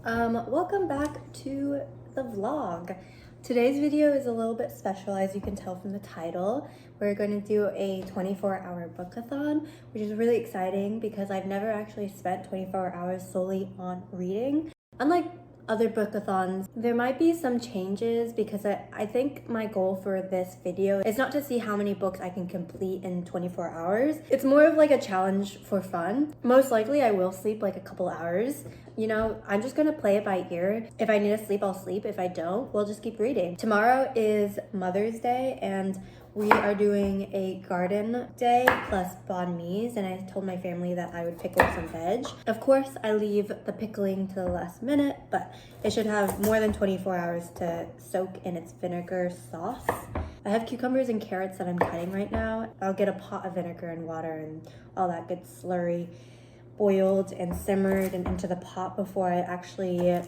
Welcome back to the vlog. Today's video is a little bit special, as you can tell from the title. We're going to do a 24-hour bookathon, which is really exciting because I've never actually spent 24 hours solely on reading. Unlike other bookathons, there might be some changes because I think my goal for this video is not to see how many books I can complete in 24 hours. It's more of like a challenge for fun. Most likely I will sleep like a couple hours. You know, I'm just gonna play it by ear. If I need to sleep, I'll sleep. If I don't, we'll just keep reading. Tomorrow is Mother's Day and we are doing a garden day plus banh mi's, and I told my family that I would pickle some veg. Of course, I leave the pickling to the last minute, but it should have more than 24 hours to soak in its vinegar sauce. I have cucumbers and carrots that I'm cutting right now. I'll get a pot of vinegar and water and all that good slurry boiled and simmered and into the pot before I actually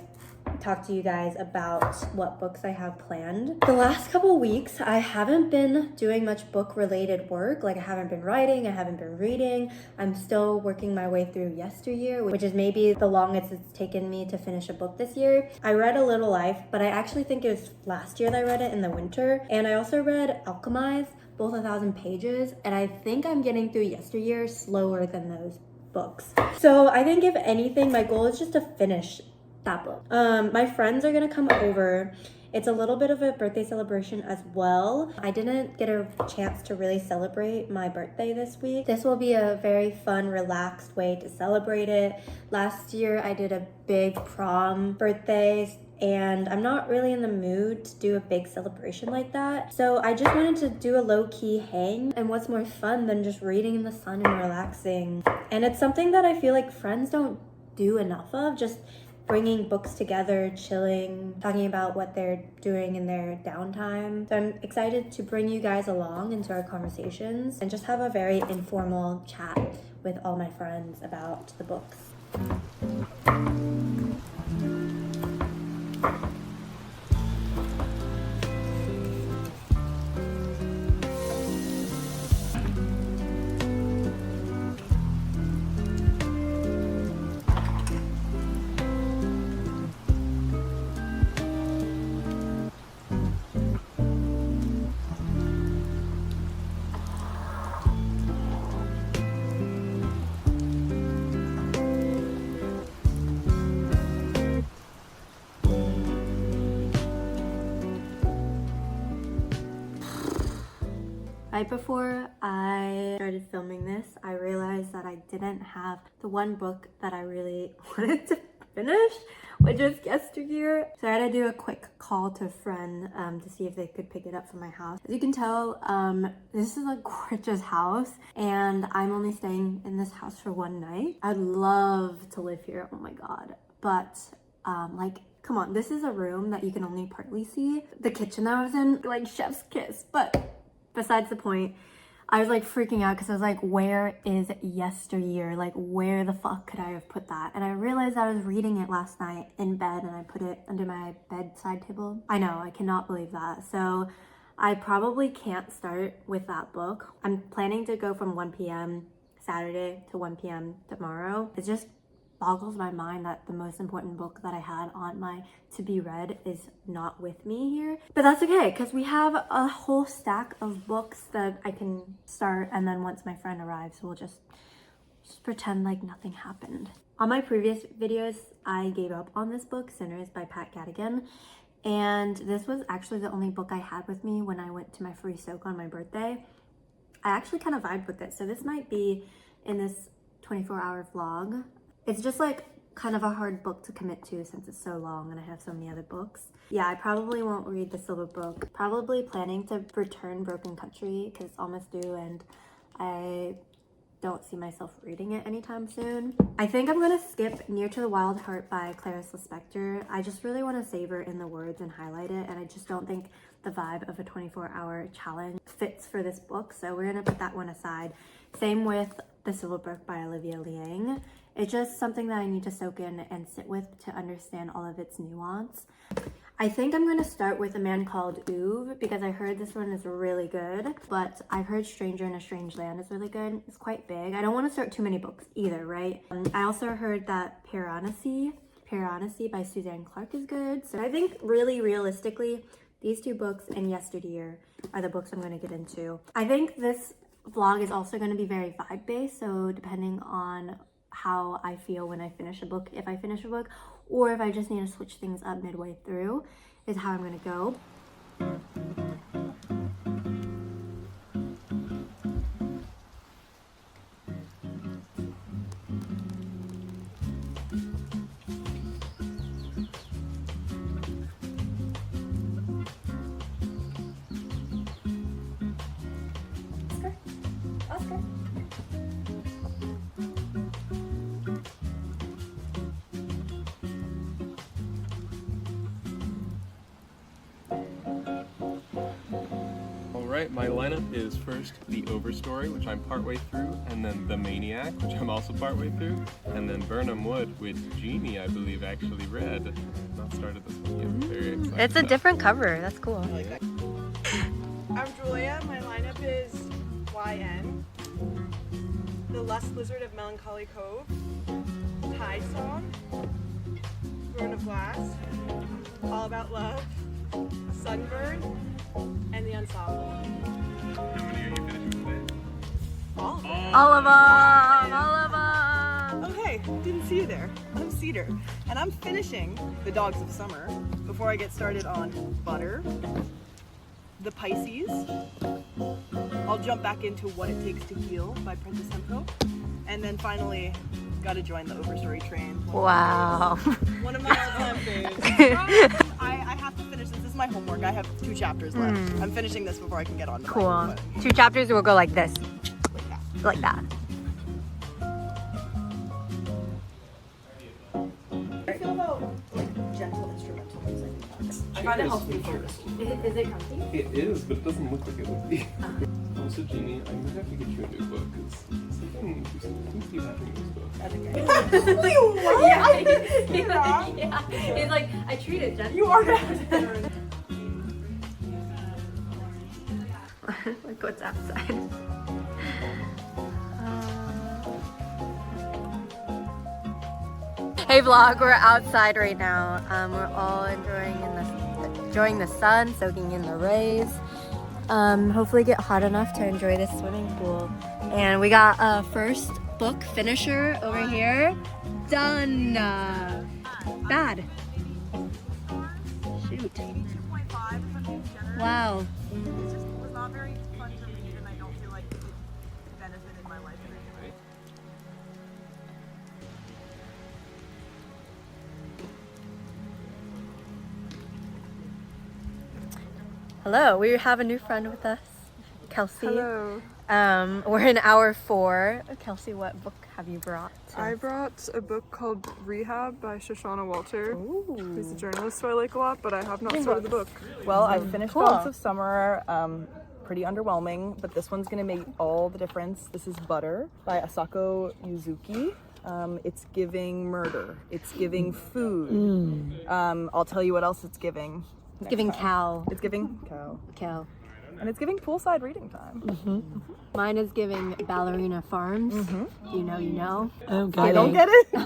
talk to you guys about what books I have planned. The last couple weeks, I haven't been doing much book related work. Like I haven't been writing, I haven't been reading. I'm still working my way through Yesteryear, which is maybe the longest it's taken me to finish a book this year. I read A Little Life, but I actually think it was last year that I read it in the winter. And I also read Alchemize, both 1,000 pages. And I think I'm getting through Yesteryear slower than those books. So I think if anything, my goal is just to finish that book. My friends are gonna come over. It's a little bit of a birthday celebration as well. I didn't get a chance to really celebrate my birthday this week. This will be a very fun, relaxed way to celebrate it. Last year I did a big prom birthday and I'm not really in the mood to do a big celebration like that. So I just wanted to do a low-key hang, and what's more fun than just reading in the sun and relaxing? And it's something that I feel like friends don't do enough of, just bringing books together, chilling, talking about what they're doing in their downtime. So I'm excited to bring you guys along into our conversations and just have a very informal chat with all my friends about the books. Right before I started filming this, I realized that I didn't have the one book that I really wanted to finish, which is Yesteryear. So I had to do a quick call to a friend to see if they could pick it up from my house. As you can tell, this is a gorgeous house and I'm only staying in this house for one night. I'd love to live here, oh my god. But like, come on, this is a room that you can only partly see. The kitchen that I was in, like chef's kiss, but besides the point, I was like freaking out because I was like, where is Yesteryear? Like, where the fuck could I have put that? And I realized I was reading it last night in bed and I put it under my bedside table. I know, I cannot believe that. So I probably can't start with that book. I'm planning to go from 1 p.m. Saturday to 1 p.m. tomorrow. It just boggles my mind that the most important book that I had on my to be read is not with me here. But that's okay, because we have a whole stack of books that I can start, and then once my friend arrives, we'll just pretend like nothing happened. On my previous videos, I gave up on this book, Sinners by Pat Gadigan, and this was actually the only book I had with me when I went to my free soak on my birthday. I actually kind of vibed with it, so this might be in this 24-hour vlog. It's just like kind of a hard book to commit to since it's so long and I have so many other books. Yeah, I probably won't read the Silver Book. Probably planning to return Broken Country because it's almost due and I don't see myself reading it anytime soon. I think I'm gonna skip Near to the Wild Heart by Clarice Lispector. I just really want to savor in the words and highlight it, and I just don't think the vibe of a 24-hour challenge fits for this book, so we're gonna put that one aside. Same with The Silver Book by Olivia Liang. It's just something that I need to soak in and sit with to understand all of its nuance. I think I'm going to start with A Man Called Uve because I heard this one is really good, but I've heard Stranger in a Strange Land is really good. It's quite big. I don't want to start too many books either, right? I also heard that Honesty by Suzanne Clark is good. So I think really realistically, these two books and Yesteryear are the books I'm going to get into. I think this vlog is also going to be very vibe based. So depending on how I feel when I finish a book, if I finish a book, or if I just need to switch things up midway through, is how I'm going to go. Oscar. Alright, my lineup is first The Overstory, which I'm partway through, and then The Maniac, which I'm also partway through, and then Burnham Wood, which Jeannie, I believe, actually read. Not started this one yet. Very excited. It's a different cover. That's cool. I'm Julia. My lineup is YN, The Lust Lizard of Melancholy Cove, Thai Song, Throne of Glass, All About Love, Sunburn, and The Ensemble. How many are you finishing today? All of them. All of them. All of them. Oh hey, didn't see you there. I'm Cedar, and I'm finishing The Dogs of Summer before I get started on Butter, The Pisces. I'll jump back into What It Takes to Heal by Princess Hemko, and then finally gotta join the Overstory train. Wow. One of my all-time faves. I have to finish this. This is my homework. I have 2 chapters left. I'm finishing this before I can get on to Cool. 2 chapters will go like this. like that. Like that. I feel about gentle instrumental music. I find it helps me focus. Is it comfy? It is, but it doesn't look like it would be. Also, Jeannie, I'm gonna have to get you a new book, because something seems to be happening in this book. I think Yeah. He's like, I treat it gently. you are bad. Look what's outside. Hey vlog, we're outside right now. We're all enjoying the sun, soaking in the rays. Hopefully get hot enough to enjoy this swimming pool. And we got a first book finisher over here. Done. Bad. Shoot. 82.5 if I'm being generous. Wow. It just was not very fun to read, and I don't feel like it benefited my life in any way. Hello, we have a new friend with us, Kelsey. Hello. We're in hour 4. Kelsey, what book have you brought? I brought a book called Rehab by Shoshana Walter, who's a journalist who I like a lot, but I have not started the book. Well, I finished Cool. Dogs of Summer. Pretty underwhelming, but this one's gonna make all the difference. This is Butter by Asako Yuzuki. It's giving murder. It's giving food. I'll tell you what else it's giving. next Giving time. cow. It's giving cow. Cow. And it's giving poolside reading time. Mine is giving Ballerina Farms. You know, you know. I don't get it. We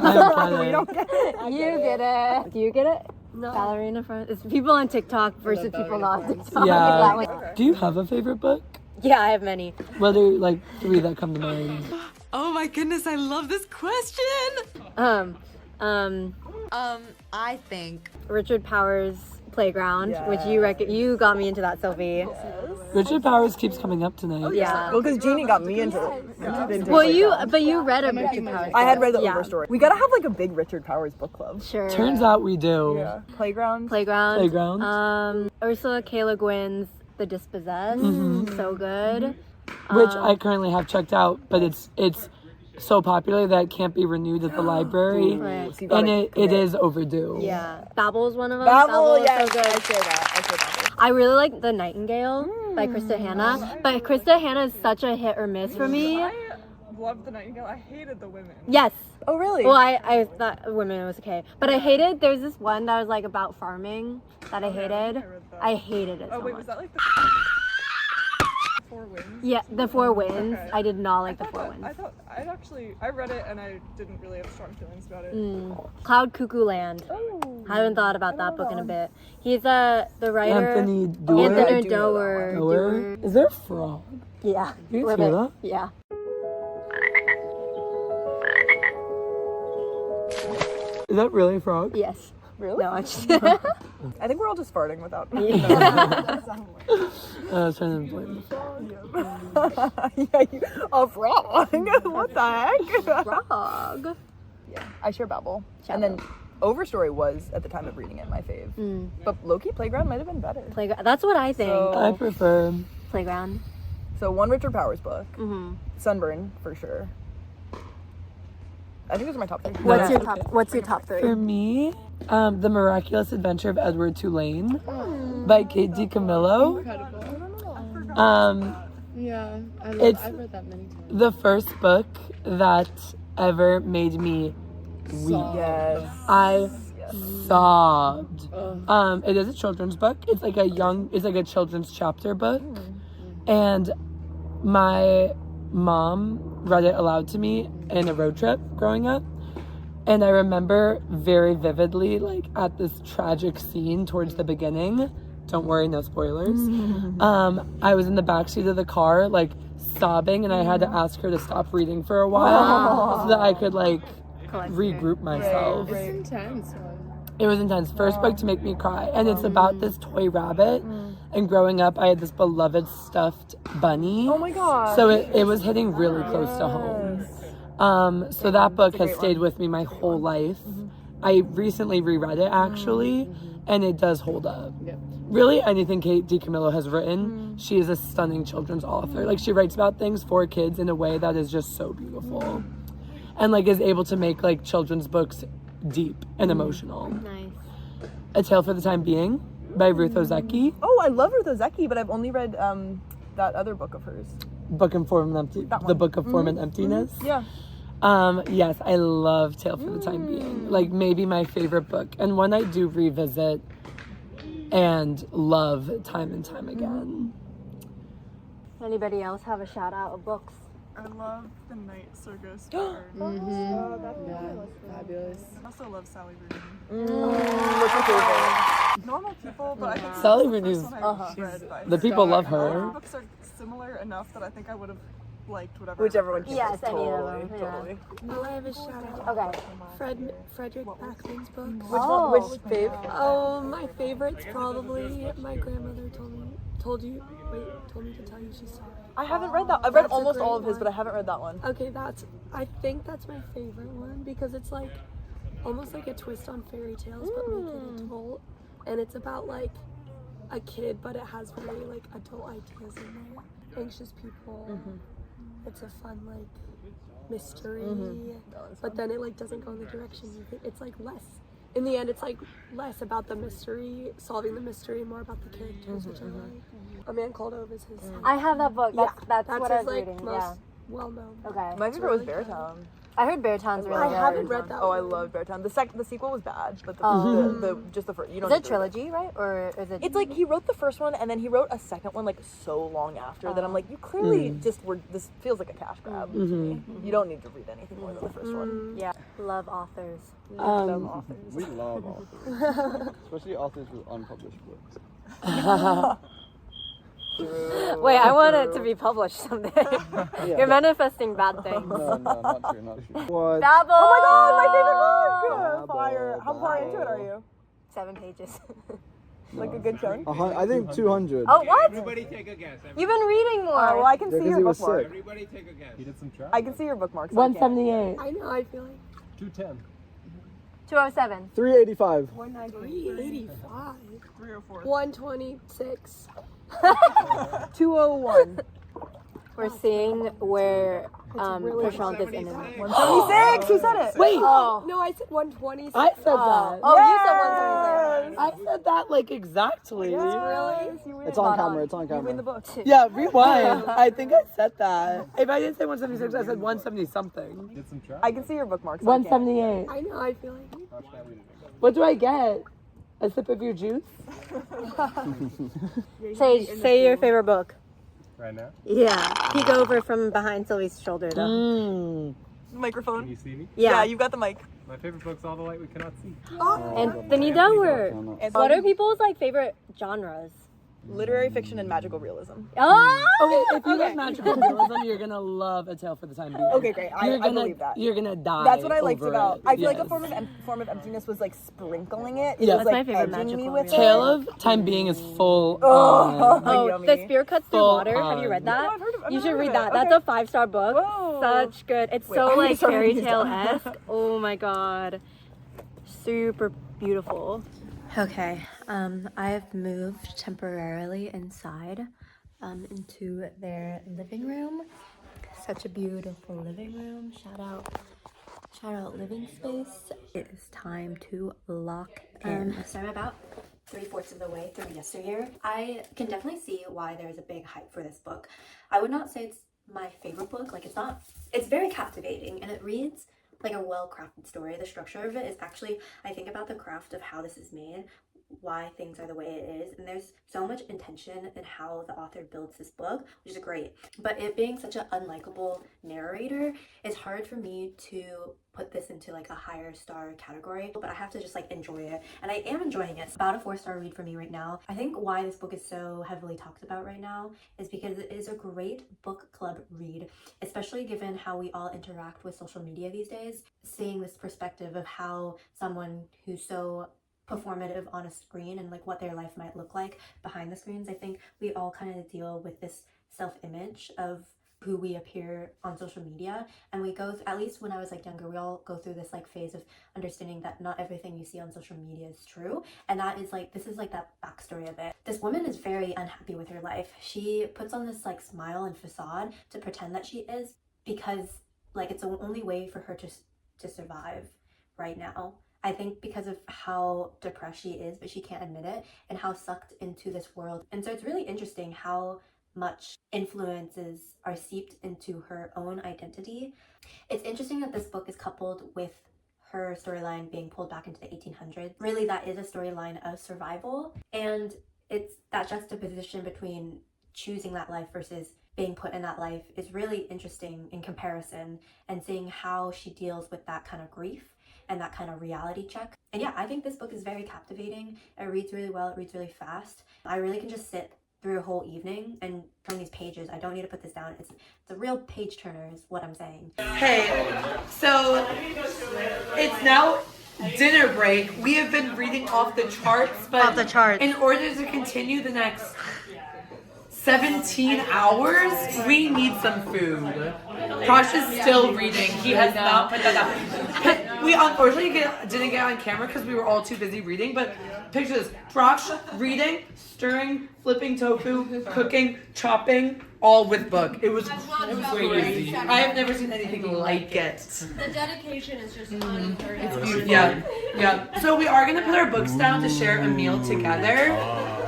don't get it. You get it. Do you get it? No. Ballerina Farms. It's people on TikTok versus people not on TikTok. Yeah. Okay. Do you have a favorite book? Yeah, I have many. What are like 3 that come to mind? Oh my goodness, I love this question. I think Richard Powers' Playground, which you got me into that, Sophie. Richard Powers keeps coming up tonight. Yeah. Well, because Jeannie got me into it. Well, you read a Richard Powers. I had read the Yeah. Overstory. We gotta have like a big Richard Powers book club. Sure. Turns out we do. Yeah. Playground. Playground. Ursula K. Le Guin's The Dispossessed. So good. Which I currently have checked out, but it's so popular that it can't be renewed at the library. Right. So you gotta And it is overdue. Yeah. Babel's one of them. Babel, is yes, so good. I say that. I really like The Nightingale by Krista Hanna, but Krista Hanna is such a hit or miss for me. I loved The Nightingale. I hated the women. Yes. Oh, really? Well, I thought women was okay, but I hated. There's this one that was like about farming that I hated. I hated it. Oh so wait, much. was that like the 4 Winds? Yeah, The Four Winds. Okay. I did not like The Four I Winds. thought I read it and I didn't really have strong feelings about it. Cloud Cuckoo Land. Oh. I haven't thought about that book in a bit. He's the writer. Anthony Doerr. Anthony do know that Doerr. Is there a frog? Yeah. You With hear it. that? Yeah. Is that really a frog? Yes. Really? No, I'm just. I think we're all just farting without. I was trying to blame the frog. A frog? What the heck? Frog. Yeah, I share Babel. Shout And then Overstory was, at the time of reading it, my fave. But Loki Playground might have been better. Playground. That's what I think. So- I prefer. Playground. So one Richard Powers book. Mm-hmm. Sunburn, for sure. I think those are my top 3. What's your top 3? For me, The Miraculous Adventure of Edward Tulane by Kate DiCamillo. Yeah, It's I've read that many times. the first book that ever made me weep. Yes. I sobbed. It is a children's book. It's like a children's chapter book. And my mom read it aloud to me in a road trip growing up. And I remember very vividly, like, at this tragic scene towards the beginning. Don't worry, no spoilers. I was in the backseat of the car, like, sobbing, and I had to ask her to stop reading for a while so that I could, like, regroup myself. It's intense. It was intense. First book to make me cry. And it's about this toy rabbit. And growing up, I had this beloved stuffed bunny. Oh my god. So it was hitting really close to home. So that book has stayed with me my whole life. I recently reread it, actually, and it does hold up. Really, anything Kate DiCamillo has written, she is a stunning children's author. Like, she writes about things for kids in a way that is just so beautiful. And, like, is able to make, like, children's books deep and emotional. Nice. A Tale for the Time Being by Ruth Ozeki. Oh, I love Ruth Ozeki, but I've only read that other book of hers. Book of Form and Empty. That The one. Book of Form and Emptiness. Yeah. Yes, I love Tale for the Time Being. Like, maybe my favorite book, and one I do revisit and love time and time again. Anybody else have a shout out of books? I love The Night Circus. Oh, that's fabulous. I also love Sally Rooney. What's your favorite? Normal People, but I think Sally this is the Rooney's- first one I read by The people love All her. the books are similar enough that I think I would have liked whatever. Whichever one came Yes, first. any of Totally, them, yeah. totally. Oh, I have a shout out. Okay. Frederick Backman's book. Which fave? Oh, my favorite's probably my grandmother told me to tell you she saw it. I haven't read that. I've read That's a almost great all of his, one. but I haven't read that one. Okay, I think that's my favorite one because it's like almost like a twist on fairy tales, but make it adult. And it's about like a kid, but it has very like adult ideas in there. Anxious people. It's a fun like mystery, but then it like doesn't go in the direction you think. It's like less. In the end, it's like less about the mystery, solving the mystery, more about the characters, which I like. A Man Called Ove is his. I have that book. That's what I his was like reading. most Yeah. well known. Okay. My favorite was Beartown. I heard Beartown's really I good. haven't read that Oh, one. I love Beartown. The sequel was bad, but the just the first. You don't. Is need it to read trilogy, right? Or is it? It's like he wrote the first one and then he wrote a second one like so long after that I'm like, you clearly just were. This feels like a cash grab to me. You don't need to read anything more than the first one. Yeah. Love authors. Love authors. We love authors, especially authors with unpublished books. Wait, I want it to be published someday. You're manifesting bad things. No, not true, not true. What? Babel. Oh my god, my favorite book! Babel, Fire. How far Babel. into it are you? 7 pages. Like a good chunk? I think 200. Oh, what? Everybody take a guess. You've been reading more. Well, I can Yeah, see 'cause your he was bookmark. sick. Everybody take a guess. He did some try. I can see your bookmarks. so I can't. 178. I know. I feel like 210. 207. 385. 385, 304. 126. 201. We're seeing where really Prashant is in it. 176! Who said it? Wait, No, I said 126. I said that. Oh, you said 126. I said that like exactly. Really? It's on camera. It's on You win the camera. book. Yeah, rewind. I think I said that. If I didn't say 176, I said 170 something. Did some try. I can see your bookmarks. so I can't. 178. I know. I feel like What do I get? A sip of your juice? Say your favorite book. Right now? Yeah. Peek over from behind Sylvie's shoulder, though. Mm. Microphone. Can you see me? Yeah. You've got the mic. My favorite book's All the Light We Cannot See. Anthony Delaware. What are people's like favorite genres? Literary fiction and magical realism. Oh! Okay, if you like magical realism, you're gonna love A Tale for the Time Being. Okay, great. I believe that. You're gonna die. That's what I liked over about. it. I feel like Yes. a form of emptiness was like sprinkling it. It Yeah. was That's like my favorite edging me magical with Tale it. of Time Being is full Oh. on. Oh, Yummy. The Spear Cuts Through Full Water. Have you read that? No, I've heard of- I've You never should heard read of that. it. That's Okay. a 5-star book. Whoa. Such good. It's Wait, so I need to like start fairy writing this tale down. esque. Oh my god. Super beautiful. Okay, I've moved temporarily inside into their living room. Such a beautiful living room. Shout out living space. It is time to lock in. So I'm about 3/4 of the way through yesteryear. I can definitely see why there's a big hype for this book. I would not say it's my favorite book. Like it's very captivating and it reads like a well-crafted story. The structure of it is actually, I think about the craft of how this is made, why things are the way it is, and there's so much intention in how the author builds this book, which is great. But it being such an unlikable narrator, it's hard for me to put this into like a higher star category, but I have to just like enjoy it, and I am enjoying it. It's about a 4-star read for me right now. I think why this book is so heavily talked about right now is because it is a great book club read, especially given how we all interact with social media these days. Seeing this perspective of how someone who's so performative on a screen and like what their life might look like behind the screens, I think we all kind of deal with this self-image of who we appear on social media, and we go at least when I was like younger, we all go through this like phase of understanding that not everything you see on social media is true, and that is like, this is like that backstory of it. This woman is very unhappy with her life. She puts on this like smile and facade to pretend that she is, because like it's the only way for her to survive right now. I think because of how depressed she is, but she can't admit it, and how sucked into this world. And so it's really interesting how much influences are seeped into her own identity. It's interesting that this book is coupled with her storyline being pulled back into the 1800s. Really, that is a storyline of survival, and it's that juxtaposition between choosing that life versus being put in that life is really interesting in comparison, and seeing how she deals with that kind of grief and that kind of reality check. And yeah, I think this book is very captivating. It reads really well, it reads really fast. I really can just sit through a whole evening and turn these pages. I don't need to put this down. It's a real page turner is what I'm saying. Hey, so it's now dinner break. We have been reading off the charts, but in order to continue the next 17 hours, we need some food. Josh is still reading. He has not put that down. We unfortunately didn't get on camera because we were all too busy reading, but picture this. Josh reading, stirring, flipping tofu, cooking, chopping, all with book. It was crazy. I have never seen anything like it. The dedication is just unheard of. Yeah. So we are gonna put our books down to share a meal together.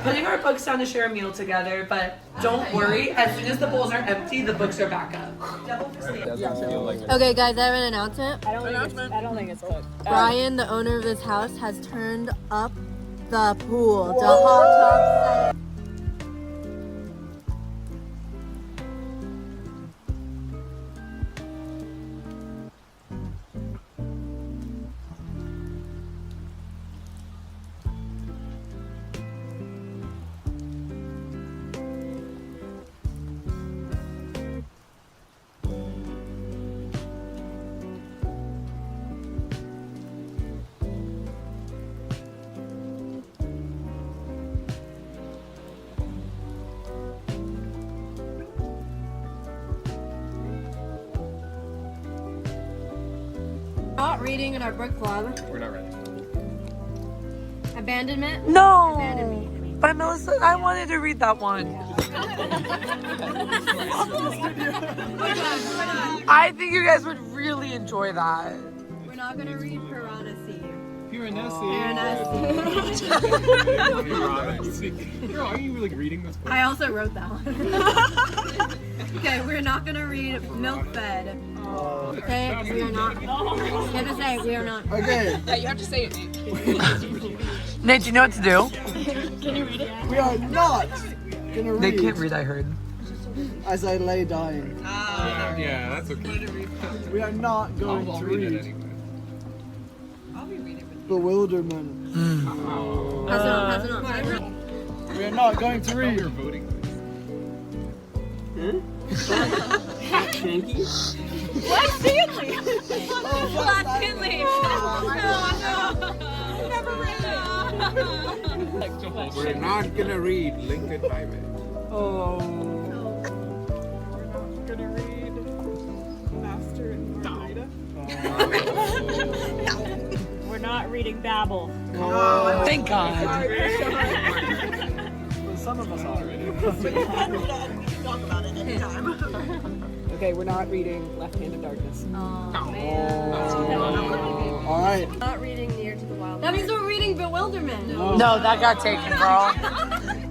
Putting our books down to share a meal together, but don't worry, as soon as the bowls are empty, the books are back up. Okay guys, I have an announcement. I don't think it's cooked. Brian, the owner of this house, has turned up the pool. The hot tub. Not reading in our book club. We're not ready. Abandonment. No! By Melissa, I wanted to read that one. I think you guys would really enjoy that. We're not gonna read Piranha Sea. Girl, are you really reading this book? I also wrote that one. Okay, we're not gonna read Milk Fed. Okay, we are not. You have to say we are not. Okay. Yeah, you have to say it, Nate. Nate, do you know what to do? We are not gonna read. They can't read, I heard. as I lay dying. Yeah, that's okay. We are not going I'll to read it read anyway. Bewilderment. Pass it on, pass it on. We are not going to You're read voting. Black Stanley! Black Stanley. We're not gonna read Lincoln Highway. Oh. We're not gonna read Master and Margarita. We're not reading Babel. Thank God. Well, some of us are. We can talk about it anytime. Okay, we're not reading Left Hand of Darkness. All right. Not reading Near to the Wild. That means we're reading Bewilderment. No, that got taken, girl.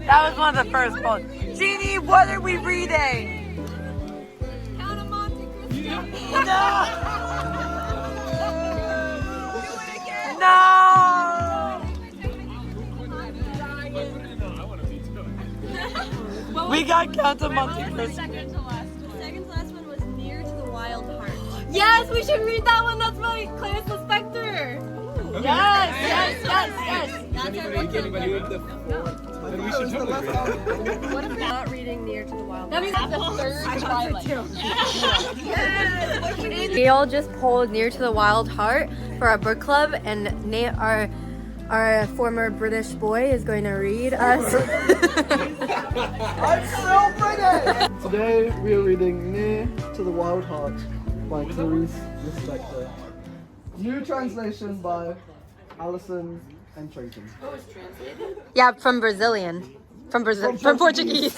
That was one of the first books. Jeannie, what are we reading? Count of Monte Cristo. No! We got Count of Monte Cristo. Second to last one was Near to the Wild Heart. Yes, we should read that one. That's by Clarice Lispector. Yes. That's our book club. Then we should totally read it. What if not reading Near to the Wild? That means The third Twilight. we all just pulled Near to the Wild Heart for our book club, and our former British boy is going to read us. I'm still British! Today we are reading Near to the Wild Heart by Clarice Lispector. New translation by Alison and Trayton. Yeah, from Brazilian. From Portuguese.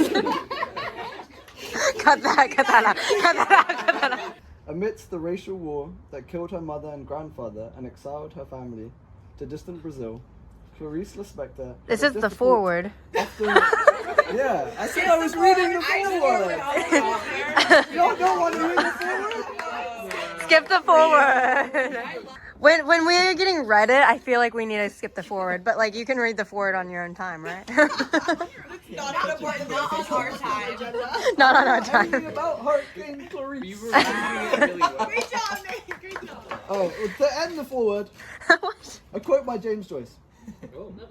Cut that out. Amidst the racial war that killed her mother and grandfather and exiled her family to distant Brazil, Clarice Lispector. This is the forward. Yeah, I said I was reading the forward. Y'all don't want to read the forward? Skip the forward. When we're getting read it, I feel like we need to skip the forward. But like, you can read the forward on your own time, right? Not on our time. Not on our time. Reading about Heart King Clarice. You were reading it really well. Great job, Nate. Great job. Oh, to end the forward, a quote by James Joyce.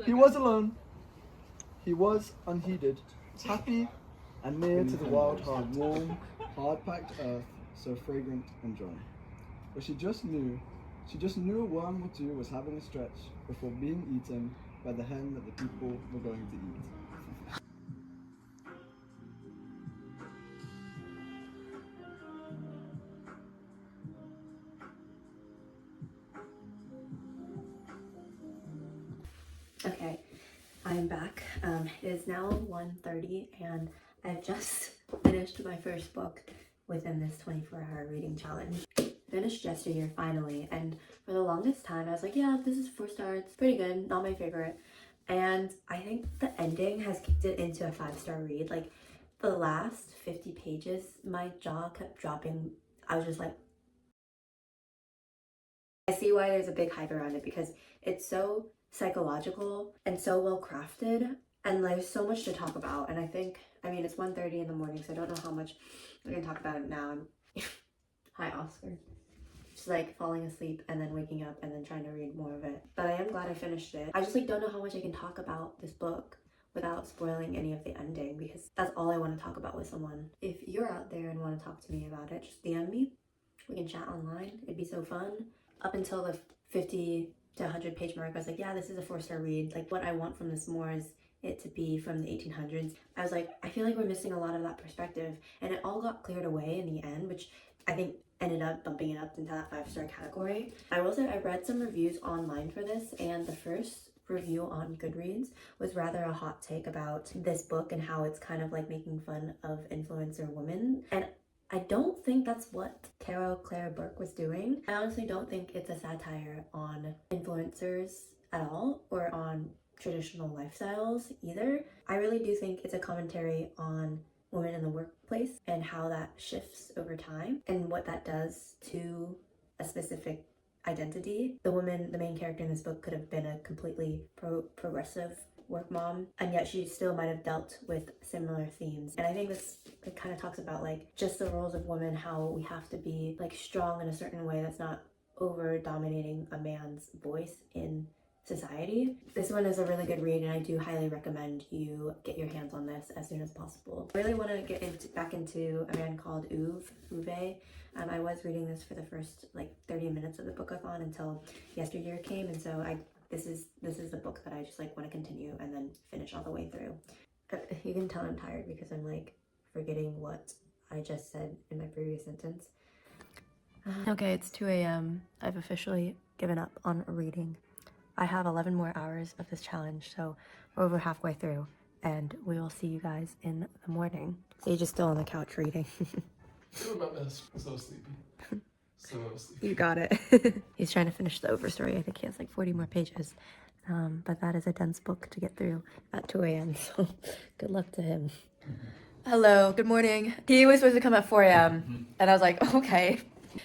He was alone. He was unheeded, happy, and near to the wild heart, warm, hard-packed earth, so fragrant and dry. But she just knew a worm or two was having a stretch before being eaten by the hen that the people were going to eat. Okay, I'm back. It is now 1:30 and I've just finished my first book within this 24-hour reading challenge. Finished yesterday finally, and for the longest time I was like, yeah, this is 4 stars, it's pretty good, not my favorite. And I think the ending has kicked it into a 5-star read. Like the last 50 pages, my jaw kept dropping. I was just like, I see why there's a big hype around it, because it's so psychological and so well crafted, and there's so much to talk about. And I mean it's 1:30 in the morning, so I don't know how much we're gonna talk about it now. Hi Oscar. Just like falling asleep and then waking up and then trying to read more of it. But I am glad I finished it. I just like don't know how much I can talk about this book without spoiling any of the ending, because that's all I want to talk about with someone. If you're out there and want to talk to me about it, just DM me. We can chat online. It'd be so fun. Up until the 50 to 100 page mark, I was like, yeah, this is a 4-star read. Like what I want from this more is it to be from the 1800s. I was like, I feel like we're missing a lot of that perspective, and it all got cleared away in the end, which I think ended up bumping it up into that 5-star category. I will say I read some reviews online for this, and the first review on Goodreads was rather a hot take about this book and how it's kind of like making fun of influencer women, and I don't think that's what Carol Claire Burke was doing. I honestly don't think it's a satire on influencers at all, or on traditional lifestyles either. I really do think it's a commentary on women in the workplace and how that shifts over time and what that does to a specific identity. The woman, the main character in this book, could have been a completely progressive work mom, and yet she still might have dealt with similar themes. And I think this, it kind of talks about like just the roles of women, how we have to be like strong in a certain way that's not over dominating a man's voice in society. This one is a really good read, and I do highly recommend you get your hands on this as soon as possible. I really want to get back into a man called Uwe. I was reading this for the first like 30 minutes of the bookathon until yesteryear came, and so this is the book that I just like want to continue and then finish all the way through. You can tell I'm tired because I'm like forgetting what I just said in my previous sentence. Okay, it's 2 a.m. I've officially given up on reading. I have 11 more hours of this challenge, so we're over halfway through, and we will see you guys in the morning. Sage is still on the couch reading. So sleepy. So sleepy. You got it. He's trying to finish the overstory. I think he has like 40 more pages. But that is a dense book to get through at 2 a.m. So good luck to him. Hello, good morning. He was supposed to come at 4 a.m. And I was like, okay.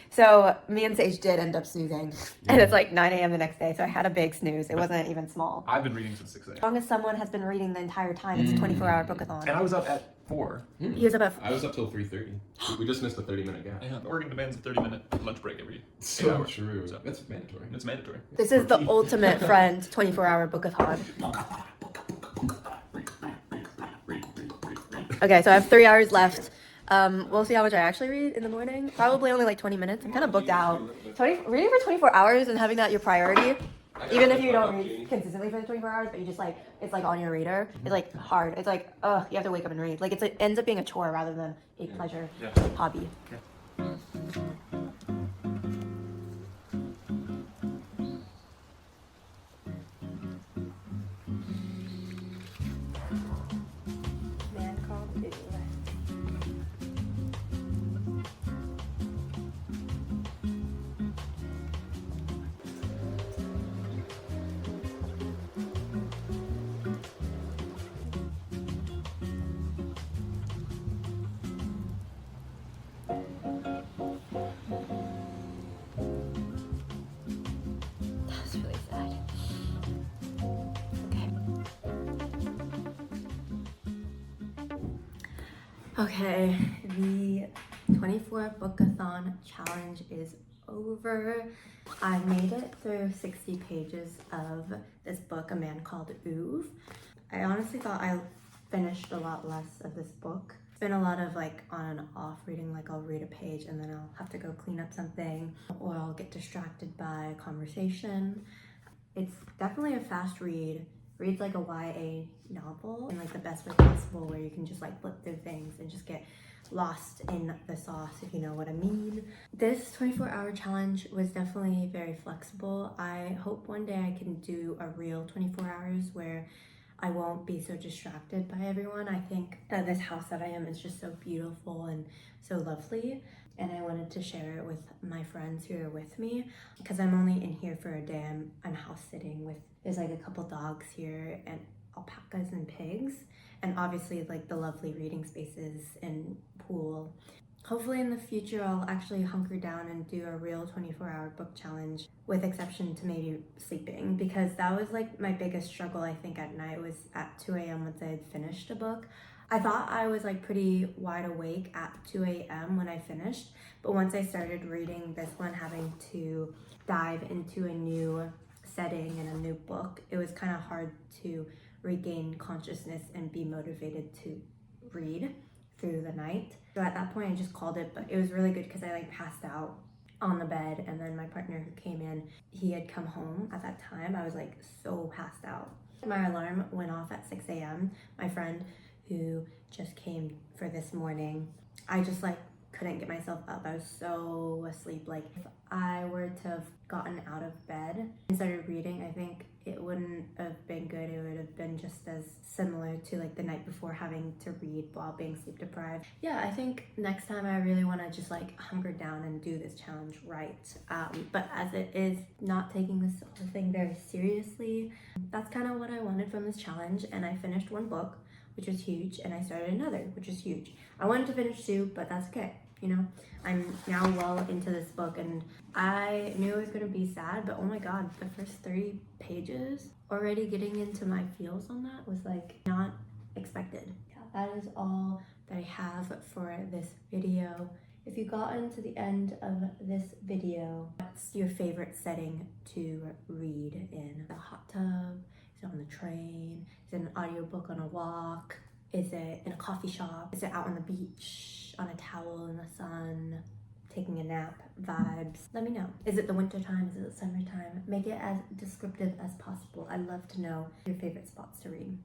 So me and Sage did end up snoozing. And it's like 9 a.m. the next day. So I had a big snooze. It wasn't even small. I've been reading since 6 a.m. As long as someone has been reading the entire time, it's a 24-hour bookathon. And I was up at 4. He was up at I was up till 3:30. We just missed a 30-minute gap. Yeah, Oregon demands a 30-minute lunch break every 8 So hours. true. So That's mandatory. it's mandatory. This is the ultimate friend 24-hour bookathon. Okay, so I have 3 hours left. We'll see how much I actually read in the morning. Probably only like 20 minutes. I'm kind of booked out. Reading for 24 hours and having that your priority, even if you don't read consistently for the 24 hours, but you just like, it's like on your radar. It's like hard. It's like, you have to wake up and read. Like it ends up being a chore rather than a pleasure hobby. Man called Uwe. That's really sad. Okay, the 24 bookathon challenge is over. I made it through 60 pages of this book, A Man Called Uwe. I honestly thought I finished a lot less of this book. It's been a lot of like on and off reading, like I'll read a page and then I'll have to go clean up something, or I'll get distracted by a conversation. It's definitely a fast read. Reads like a YA novel in like the best way possible, where you can just like flip through things and just get lost in the sauce, if you know what I mean. This 24-hour challenge was definitely very flexible. I hope one day I can do a real 24 hours where I won't be so distracted by everyone. I think that this house that I am is just so beautiful and so lovely, and I wanted to share it with my friends who are with me, because I'm only in here for a day. I'm house sitting with, there's like a couple dogs here and alpacas and pigs, and obviously like the lovely reading spaces and pool. Hopefully in the future I'll actually hunker down and do a real 24-hour book challenge, with exception to maybe sleeping, because that was like my biggest struggle I think at night, was at 2 a.m. once I had finished a book. I thought I was like pretty wide awake at 2 a.m. when I finished, but once I started reading this one, having to dive into a new setting and a new book, it was kind of hard to regain consciousness and be motivated to read through the night. So at that point I just called it, but it was really good because I like passed out on the bed, and then my partner who came in, he had come home at that time. I was like so passed out. My alarm went off at 6 a.m. My friend who just came for this morning, I just like couldn't get myself up. I was so asleep. Like if I were to have gotten out of bed and started reading, I think it wouldn't have been good. It would have been just as similar to like the night before, having to read while being sleep deprived. Yeah, I think next time I really want to just like hunker down and do this challenge right. But as it is not taking this whole thing very seriously, that's kind of what I wanted from this challenge. And I finished one book, which was huge, and I started another, which is huge. I wanted to finish 2, but that's okay. you know? I'm now well into this book and I knew it was gonna be sad, but oh my god, the first 30 pages, already getting into my feels on that was like not expected. Yeah, that is all that I have for this video. If you got into the end of this video, what's your favorite setting to read in? The hot tub? Is it on the train? Is it an audiobook on a walk? Is it in a coffee shop? Is it out on the beach, on a towel in the sun, taking a nap vibes? Let me know. Is it the winter time? Is it the summertime? Make it as descriptive as possible. I'd love to know your favorite spots to read.